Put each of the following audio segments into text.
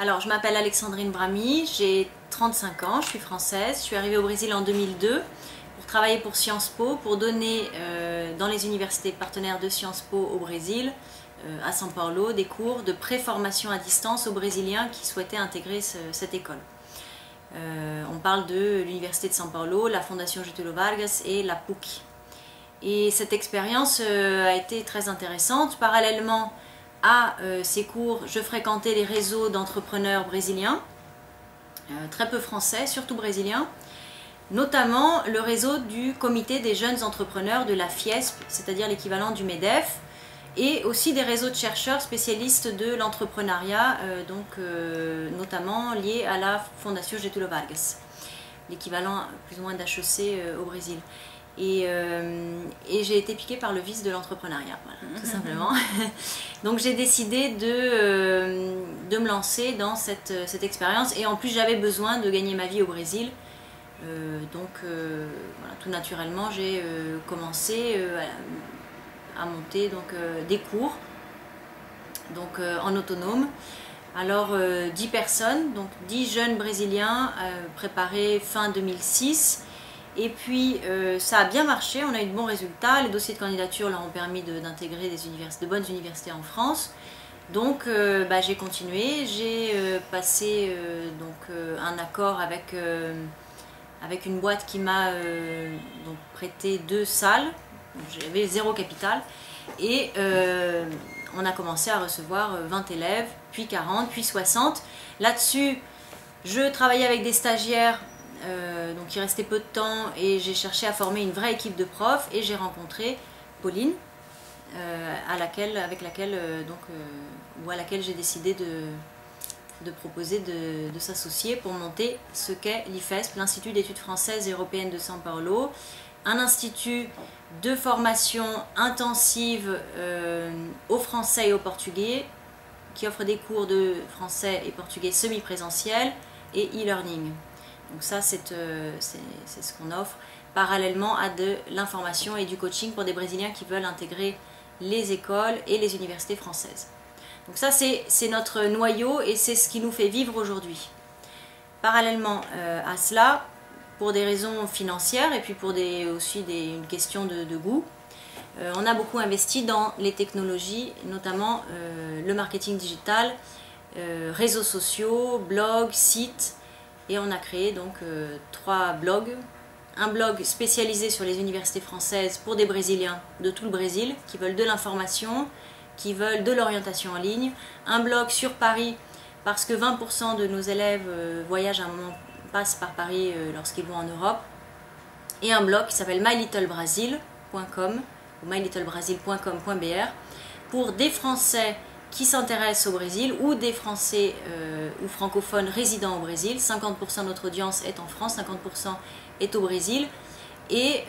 Alors, je m'appelle Alexandrine Bramy, j'ai 35 ans, je suis française. Je suis arrivée au Brésil en 2002 pour travailler pour Sciences Po, pour donner dans les universités partenaires de Sciences Po au Brésil, à São Paulo, des cours de préformation à distance aux Brésiliens qui souhaitaient intégrer cette école. On parle de l'université de São Paulo, la Fondation Getúlio Vargas et la PUC. Et cette expérience a été très intéressante. Parallèlement à ces cours, je fréquentais les réseaux d'entrepreneurs brésiliens, très peu français, surtout brésiliens, notamment le réseau du comité des jeunes entrepreneurs de la Fiesp, c'est-à-dire l'équivalent du MEDEF, et aussi des réseaux de chercheurs spécialistes de l'entrepreneuriat, notamment liés à la Fondation Getúlio Vargas, l'équivalent plus ou moins d'HEC au Brésil. Et j'ai été piquée par le vice de l'entrepreneuriat, voilà, tout simplement. Donc j'ai décidé de me lancer dans cette expérience, et en plus j'avais besoin de gagner ma vie au Brésil. Voilà, tout naturellement j'ai commencé à monter des cours en autonome. Alors 10 personnes, donc 10 jeunes Brésiliens préparés fin 2006. Et puis ça a bien marché, on a eu de bons résultats, les dossiers de candidature leur ont permis d'intégrer de bonnes universités en France. Donc j'ai continué, j'ai passé un accord avec une boîte qui m'a prêté 2 salles, j'avais 0 capital, et on a commencé à recevoir 20 élèves, puis 40, puis 60. Là-dessus, je travaillais avec des stagiaires. Donc il restait peu de temps et j'ai cherché à former une vraie équipe de profs, et j'ai rencontré Pauline à laquelle j'ai décidé de proposer de s'associer pour monter ce qu'est l'IFESP, l'Institut d'études françaises et européennes de São Paulo, un institut de formation intensive au français et au portugais, qui offre des cours de français et portugais semi-présentiels et e-learning. Donc ça, c'est ce qu'on offre, parallèlement à de l'information et du coaching pour des Brésiliens qui veulent intégrer les écoles et les universités françaises. Donc ça, c'est notre noyau, et c'est ce qui nous fait vivre aujourd'hui. Parallèlement à cela, pour des raisons financières et puis pour une question de goût, on a beaucoup investi dans les technologies, notamment le marketing digital, réseaux sociaux, blogs, sites. Et on a créé 3 blogs. Un blog spécialisé sur les universités françaises pour des Brésiliens de tout le Brésil qui veulent de l'information, qui veulent de l'orientation en ligne. Un blog sur Paris, parce que 20% de nos élèves voyagent à un moment, passent par Paris lorsqu'ils vont en Europe. Et un blog qui s'appelle mylittlebrasil.com ou mylittlebrasil.com.br pour des Français qui s'intéressent au Brésil, ou des Français ou francophones résidant au Brésil. 50% de notre audience est en France, 50% est au Brésil, et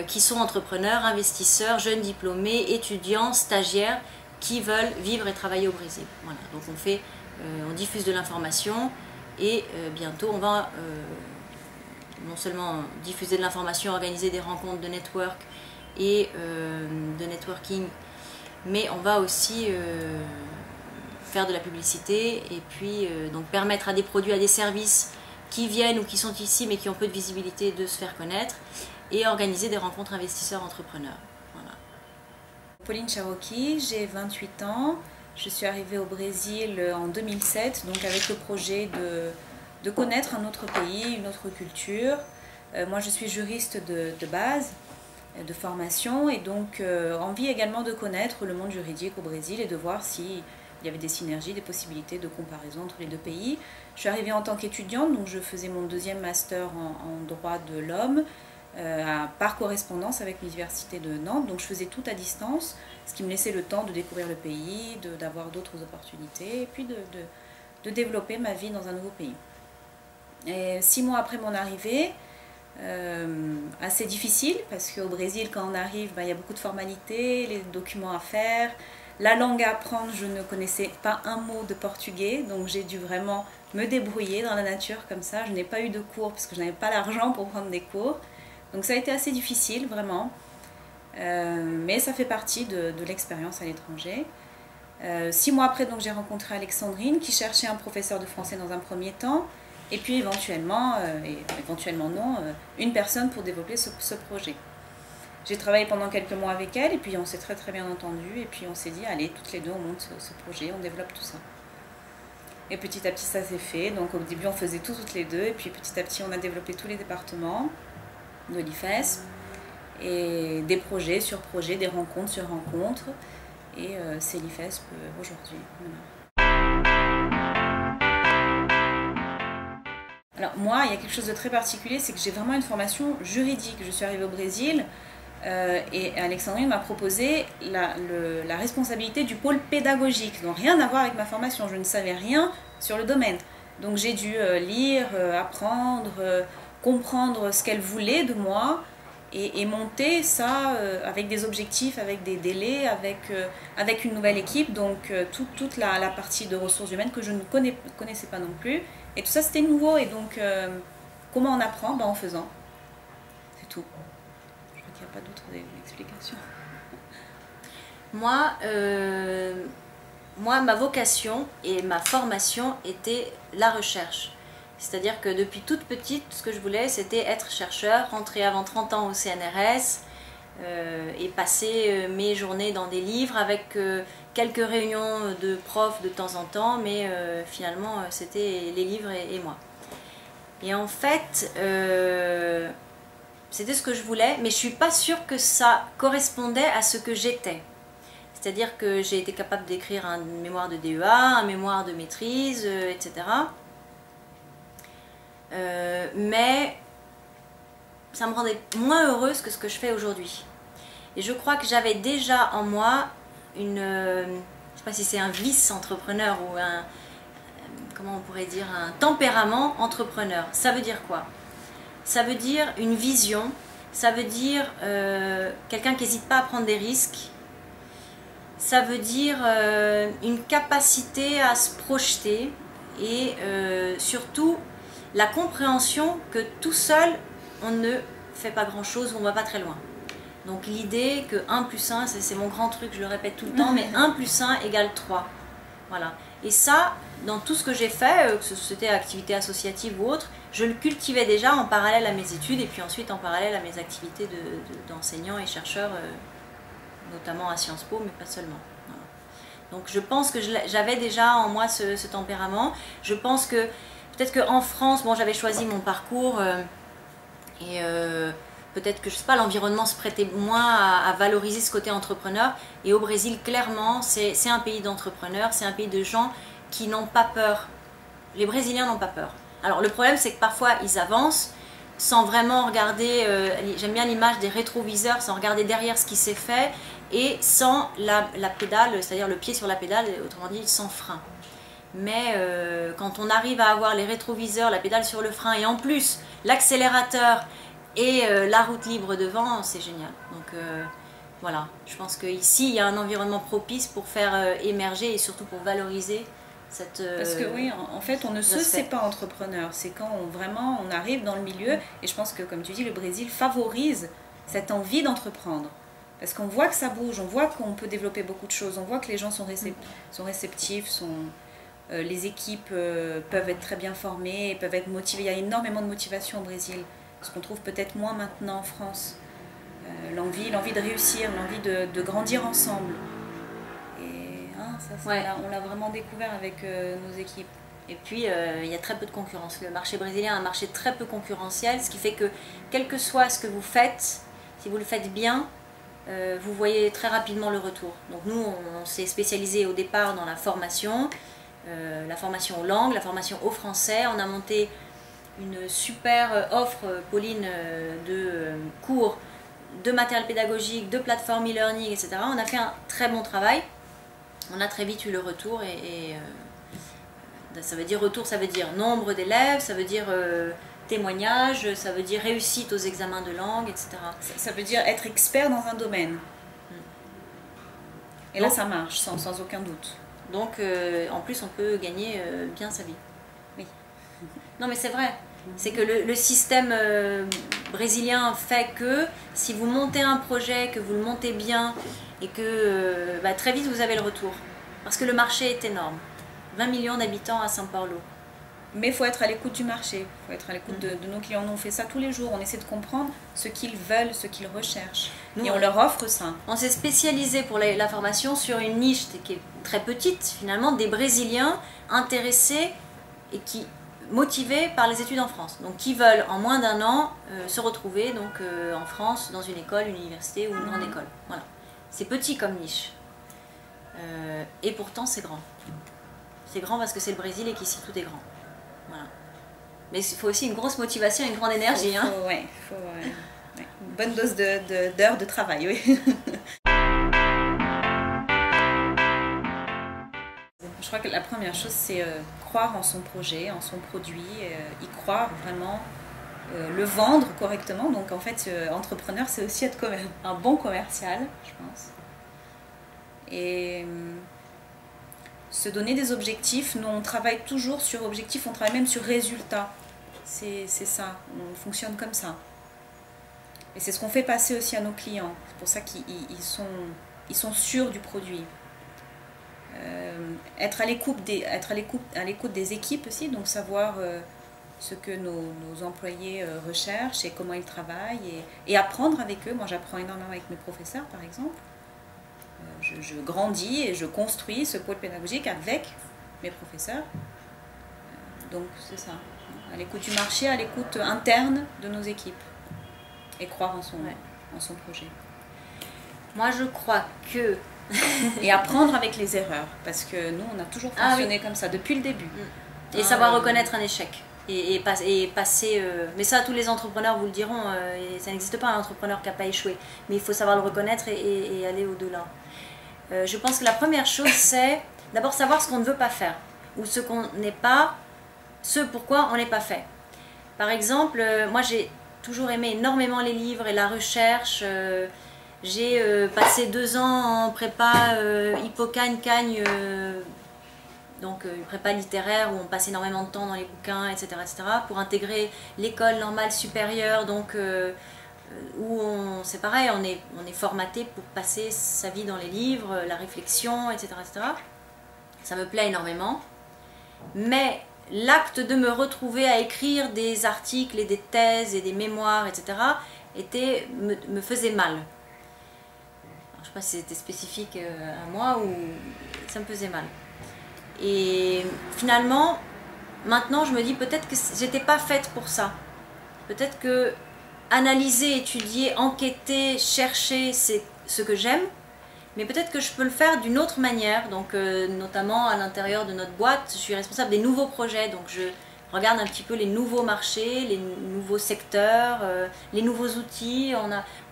qui sont entrepreneurs, investisseurs, jeunes diplômés, étudiants, stagiaires qui veulent vivre et travailler au Brésil. Voilà. Donc on diffuse de l'information, et bientôt on va non seulement diffuser de l'information, organiser des rencontres de network et de networking, mais on va aussi faire de la publicité, et puis permettre à des produits, à des services qui viennent ou qui sont ici mais qui ont peu de visibilité, de se faire connaître, et organiser des rencontres investisseurs-entrepreneurs. Voilà. Pauline Charoki, j'ai 28 ans, je suis arrivée au Brésil en 2007, donc avec le projet de connaître un autre pays, une autre culture. Moi je suis juriste de base, de formation, et donc envie également de connaître le monde juridique au Brésil et de voir s'il y avait des synergies, des possibilités de comparaison entre les 2 pays. Je suis arrivée en tant qu'étudiante, donc je faisais mon 2e master en droit de l'homme par correspondance avec l'université de Nantes, donc je faisais tout à distance, ce qui me laissait le temps de découvrir le pays, d'avoir d'autres opportunités, et puis de développer ma vie dans un nouveau pays. Et 6 mois après mon arrivée, assez difficile, parce qu'au Brésil, quand on arrive, il y a beaucoup de formalités, les documents à faire, la langue à apprendre. Je ne connaissais pas un mot de portugais, donc j'ai dû vraiment me débrouiller dans la nature comme ça. Je n'ai pas eu de cours parce que je n'avais pas l'argent pour prendre des cours, donc ça a été assez difficile vraiment, mais ça fait partie de l'expérience à l'étranger. 6 mois après, donc, j'ai rencontré Alexandrine qui cherchait un professeur de français dans un premier temps. Et puis éventuellement, éventuellement non, une personne pour développer ce projet. J'ai travaillé pendant quelques mois avec elle et puis on s'est très très bien entendu. Et puis on s'est dit, allez, toutes les deux, on monte ce projet, on développe tout ça. Et petit à petit, ça s'est fait. Donc au début, on faisait tout toutes les deux. Et puis petit à petit, on a développé tous les départements de l'IFES. Et des projets sur projets, des rencontres sur rencontres. Et c'est l'IFES aujourd'hui. Voilà. Alors moi, il y a quelque chose de très particulier, c'est que j'ai vraiment une formation juridique. Je suis arrivée au Brésil et Alexandrine m'a proposé la responsabilité du pôle pédagogique. Donc rien à voir avec ma formation, je ne savais rien sur le domaine. Donc j'ai dû lire, apprendre, comprendre ce qu'elle voulait de moi et monter ça avec des objectifs, avec des délais, avec une nouvelle équipe. Donc toute la partie de ressources humaines que je ne connaissais pas non plus. Et tout ça, c'était nouveau. Et donc, comment on apprend? En faisant. C'est tout. Je crois qu'il n'y a pas d'autres explications. Moi, ma vocation et ma formation était la recherche. C'est-à-dire que depuis toute petite, ce que je voulais, c'était être chercheur, rentrer avant 30 ans au CNRS et passer mes journées dans des livres avec quelques réunions de profs de temps en temps, mais finalement, c'était les livres et moi. Et en fait, c'était ce que je voulais, mais je ne suis pas sûre que ça correspondait à ce que j'étais. C'est-à-dire que j'ai été capable d'écrire un mémoire de DEA, un mémoire de maîtrise, etc. Mais ça me rendait moins heureuse que ce que je fais aujourd'hui. Et je crois que j'avais déjà en moi une... je ne sais pas si c'est un vice entrepreneur ou un... comment on pourrait dire, un tempérament entrepreneur. Ça veut dire quoi? Ça veut dire une vision, ça veut dire quelqu'un qui n'hésite pas à prendre des risques, ça veut dire une capacité à se projeter et surtout la compréhension que tout seul on ne fait pas grand chose, on ne va pas très loin. Donc l'idée que 1 plus 1, c'est mon grand truc, je le répète tout le temps, mais 1 plus 1 égale 3. Voilà. Et ça, dans tout ce que j'ai fait, que c'était activité associative ou autre, je le cultivais déjà en parallèle à mes études et puis ensuite en parallèle à mes activités d'enseignant et chercheur, notamment à Sciences Po, mais pas seulement. Voilà. Donc je pense que j'avais déjà en moi ce tempérament. Je pense que peut-être qu'en France, bon, j'avais choisi mon parcours et peut-être que je sais pas, l'environnement se prêtait moins à valoriser ce côté entrepreneur. Et au Brésil, clairement, c'est un pays d'entrepreneurs, c'est un pays de gens qui n'ont pas peur. Les Brésiliens n'ont pas peur. Alors le problème, c'est que parfois ils avancent sans vraiment regarder, j'aime bien l'image des rétroviseurs, sans regarder derrière ce qui s'est fait et sans la pédale, c'est-à-dire le pied sur la pédale, autrement dit sans frein. Mais quand on arrive à avoir les rétroviseurs, la pédale sur le frein et en plus l'accélérateur et la route libre devant, c'est génial. Donc voilà, je pense qu'ici il y a un environnement propice pour faire émerger et surtout pour valoriser cette... Parce que oui, en fait on ne se sait pas entrepreneur, c'est quand vraiment on arrive dans le milieu et je pense que comme tu dis, le Brésil favorise cette envie d'entreprendre. Parce qu'on voit que ça bouge, on voit qu'on peut développer beaucoup de choses, on voit que les gens sont réceptifs, les équipes peuvent être très bien formées, peuvent être motivées. Il y a énormément de motivation au Brésil, ce qu'on trouve peut-être moins maintenant en France. L'envie de réussir, l'envie de grandir ensemble. Et ça, ouais. On l'a vraiment découvert avec nos équipes. Et puis, il y a très peu de concurrence. Le marché brésilien est un marché très peu concurrentiel, ce qui fait que, quel que soit ce que vous faites, si vous le faites bien, vous voyez très rapidement le retour. Donc nous, on s'est spécialisé au départ dans la formation aux langues, la formation au français. On a monté une super offre, Pauline, de cours, de matériel pédagogique, de plateforme e-learning, etc. On a fait un très bon travail. On a très vite eu le retour et ça veut dire retour, ça veut dire nombre d'élèves, ça veut dire témoignage, ça veut dire réussite aux examens de langue, etc. Ça veut dire être expert dans un domaine. Et donc, là, ça marche, sans aucun doute. Donc, en plus, on peut gagner bien sa vie. Oui. Non, mais c'est vrai. C'est que le système brésilien fait que si vous montez un projet, que vous le montez bien et que très vite vous avez le retour. Parce que le marché est énorme. 20 millions d'habitants à São Paulo. Mais il faut être à l'écoute du marché, il faut être à l'écoute de nos clients. On fait ça tous les jours, on essaie de comprendre ce qu'ils veulent, ce qu'ils recherchent. Et on leur offre ça. On s'est spécialisé pour la formation sur une niche qui est très petite, finalement, des Brésiliens intéressés et motivés par les études en France. Donc qui veulent en moins d'un an se retrouver en France, dans une école, une université ou une grande école. Voilà. C'est petit comme niche. Et pourtant c'est grand. C'est grand parce que c'est le Brésil et qu'ici tout est grand. Voilà. Mais il faut aussi une grosse motivation et une grande énergie. Il faut une bonne dose d'heures de travail, oui. Je crois que la première chose, c'est croire en son projet, en son produit, y croire vraiment, le vendre correctement. Donc en fait, entrepreneur, c'est aussi être un bon commercial, je pense. Et se donner des objectifs. Nous, on travaille toujours sur objectifs, on travaille même sur résultats. C'est ça, on fonctionne comme ça. Et c'est ce qu'on fait passer aussi à nos clients. C'est pour ça qu'ils sont sûrs du produit. Être à l'écoute des équipes aussi, donc savoir ce que nos employés recherchent et comment ils travaillent et apprendre avec eux. Moi, j'apprends énormément avec mes professeurs, par exemple. Je grandis et je construis ce pôle pédagogique avec mes professeurs. Donc c'est ça, à l'écoute du marché, à l'écoute interne de nos équipes et croire en son projet. Moi je crois que... et apprendre avec les erreurs, parce que nous on a toujours fonctionné comme ça depuis le début. Et savoir reconnaître un échec. Et passer... mais ça, tous les entrepreneurs vous le diront, et ça n'existe pas un entrepreneur qui n'a pas échoué. Mais il faut savoir le reconnaître et aller au-delà. Je pense que la première chose, c'est d'abord savoir ce qu'on ne veut pas faire. Ou ce pourquoi on n'est pas fait. Par exemple, moi j'ai toujours aimé énormément les livres et la recherche. J'ai passé 2 ans en prépa Hippocagne-Cagne, donc une prépa littéraire où on passe énormément de temps dans les bouquins, etc., pour intégrer l'école normale supérieure, donc où c'est pareil, on est formaté pour passer sa vie dans les livres, la réflexion, etc., etc. Ça me plaît énormément. Mais l'acte de me retrouver à écrire des articles et des thèses et des mémoires, etc., me faisait mal. Alors, je ne sais pas si c'était spécifique à moi ou ça me faisait mal. Et finalement, maintenant je me dis peut-être que j'étais pas faite pour ça. Peut-être que analyser, étudier, enquêter, chercher, c'est ce que j'aime. Mais peut-être que je peux le faire d'une autre manière. Donc notamment à l'intérieur de notre boîte, je suis responsable des nouveaux projets. Donc je regarde un petit peu les nouveaux marchés, les nouveaux secteurs, les nouveaux outils.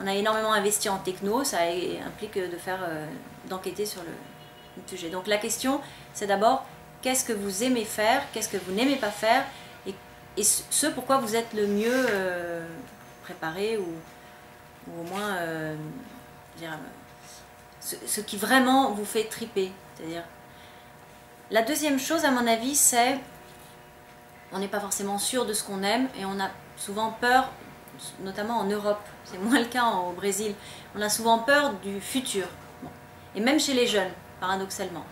On a énormément investi en techno. Ça implique d'enquêter sur le sujet. Donc la question, c'est d'abord qu'est-ce que vous aimez faire, qu'est-ce que vous n'aimez pas faire, et ce pourquoi vous êtes le mieux préparé ou au moins ce qui vraiment vous fait triper. C'est-à-dire, la deuxième chose à mon avis, c'est on n'est pas forcément sûr de ce qu'on aime et on a souvent peur, notamment en Europe, c'est moins le cas au Brésil, on a souvent peur du futur, et même chez les jeunes, paradoxalement.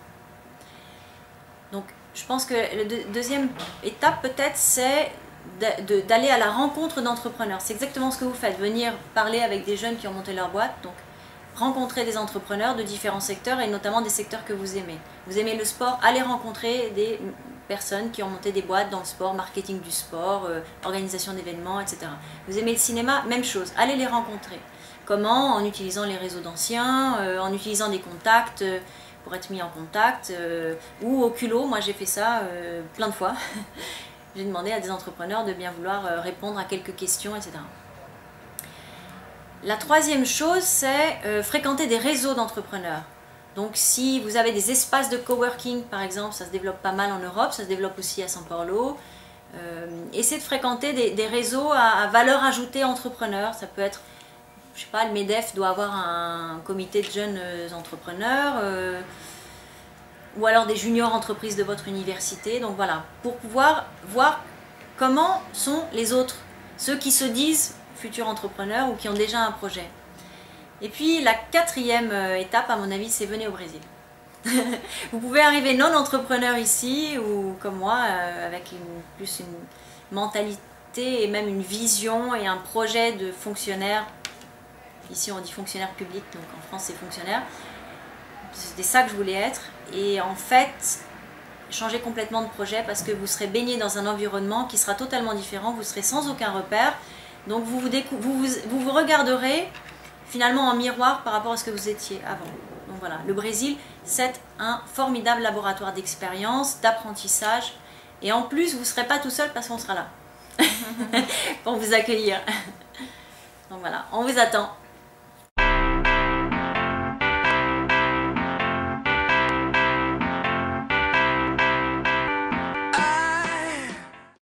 Donc je pense que la deuxième étape peut-être c'est d'aller à la rencontre d'entrepreneurs. C'est exactement ce que vous faites, venir parler avec des jeunes qui ont monté leur boîte, donc rencontrer des entrepreneurs de différents secteurs et notamment des secteurs que vous aimez. Vous aimez le sport, allez rencontrer des personnes qui ont monté des boîtes dans le sport, marketing du sport, organisation d'événements, etc. Vous aimez le cinéma, même chose, allez les rencontrer. Comment? En utilisant les réseaux d'anciens, en utilisant des contacts pour être mis en contact, ou au culot. Moi j'ai fait ça plein de fois. J'ai demandé à des entrepreneurs de bien vouloir répondre à quelques questions, etc. La troisième chose, c'est fréquenter des réseaux d'entrepreneurs. Donc si vous avez des espaces de coworking, par exemple, ça se développe pas mal en Europe, ça se développe aussi à São Paulo. Essayez de fréquenter des réseaux à valeur ajoutée entrepreneurs. Ça peut être, je sais pas, le MEDEF doit avoir un comité de jeunes entrepreneurs, ou alors des juniors entreprises de votre université. Donc voilà, pour pouvoir voir comment sont les autres, ceux qui se disent futurs entrepreneurs ou qui ont déjà un projet. Et puis la quatrième étape, à mon avis, c'est venez au Brésil. Vous pouvez arriver non entrepreneur ici ou comme moi avec plus une mentalité et même une vision et un projet de fonctionnaire. Ici on dit fonctionnaire public, donc en France c'est fonctionnaire. C'était ça que je voulais être et en fait changer complètement de projet parce que vous serez baigné dans un environnement qui sera totalement différent, vous serez sans aucun repère, donc vous vous regarderez finalement en miroir par rapport à ce que vous étiez avant. Donc voilà, le Brésil, c'est un formidable laboratoire d'expérience, d'apprentissage. Et en plus, vous ne serez pas tout seul parce qu'on sera là pour vous accueillir. Donc voilà, on vous attend.